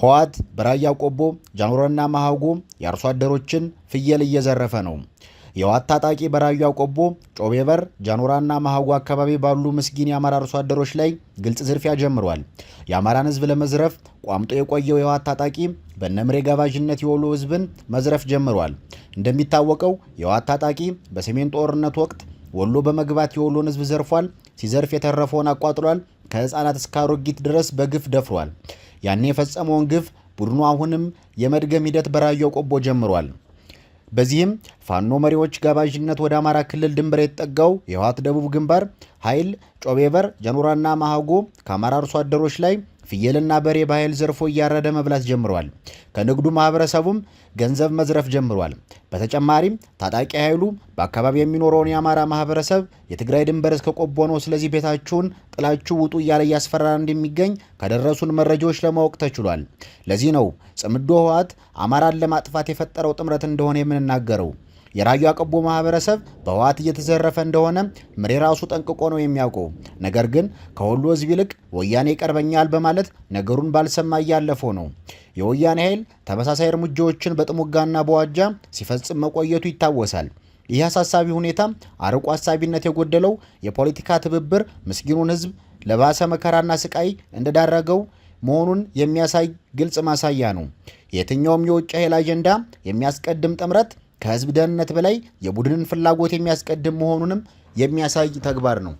ህወሓት በራያ ቆቦ ጃኑራና ማሃጎ የአርሶ አደሮችን ፍየል እየዘረፈ ነው። የህወሓት ታጣቂ በራያ ቆቦ ጮቤበር ጃኑራና ማሃጎ አካባቢ ባሉ ምስኪን የአማራ አርሶ አደሮች ላይ ግልጽ ዝርፊያ ጀምሯል። የአማራን ህዝብ ለመዝረፍ ቋምጦ የቆየው የህወሓት ታጣቂ በነምሬ ጋባዥነት የወሎ ህዝብን መዝረፍ ጀምሯል። እንደሚታወቀው የህወሓት ታጣቂ በሰሜን ጦርነት ወቅት ወሎ በመግባት የወሎን ህዝብ ዘርፏል። ሲዘርፍ የተረፈውን አቋጥሏል። ከህፃናት እስከ አሮጊት ድረስ በግፍ ደፍሯል። ያኔ የፈጸመውን ግፍ ቡድኑ አሁንም የመድገም ሂደት በራያ ቆቦ ጀምሯል። በዚህም ፋኖ መሪዎች ጋባዥነት ወደ አማራ ክልል ድንበር የተጠጋው የህወሓት ደቡብ ግንባር ኃይል ጮቤበር ጃኑራና ማሃጎ ከአማራ አርሶ አደሮች ላይ ፍየልና በሬ በኃይል ዘርፎ እያረደ መብላት ጀምሯል። ከንግዱ ማህበረሰቡም ገንዘብ መዝረፍ ጀምሯል። በተጨማሪም ታጣቂ ኃይሉ በአካባቢ የሚኖረውን የአማራ ማህበረሰብ የትግራይ ድንበር እስከ ቆቦ ነው፣ ስለዚህ ቤታችሁን ጥላችሁ ውጡ እያለ እያስፈራራ እንደሚገኝ ከደረሱን መረጃዎች ለማወቅ ተችሏል። ለዚህ ነው ጽምዶ ህወሓት አማራን ለማጥፋት የፈጠረው ጥምረት እንደሆነ የምንናገረው። የራያ ቆቦ ማህበረሰብ በህወሓት እየተዘረፈ እንደሆነ ምሬ ራሱ ጠንቅቆ ነው የሚያውቀው። ነገር ግን ከሁሉ ህዝብ ይልቅ ወያኔ ይቀርበኛል በማለት ነገሩን ባልሰማ እያለፈው ነው። የወያኔ ኃይል ተመሳሳይ እርምጃዎችን በጥሙጋና በዋጃ ሲፈጽም መቆየቱ ይታወሳል። ይህ አሳሳቢ ሁኔታ አርቆ አሳቢነት የጎደለው የፖለቲካ ትብብር ምስኪኑን ህዝብ ለባሰ መከራና ስቃይ እንደዳረገው መሆኑን የሚያሳይ ግልጽ ማሳያ ነው። የትኛውም የውጭ ኃይል አጀንዳ የሚያስቀድም ጥምረት ከህዝብ ደህንነት በላይ የቡድንን ፍላጎት የሚያስቀድም መሆኑንም የሚያሳይ ተግባር ነው።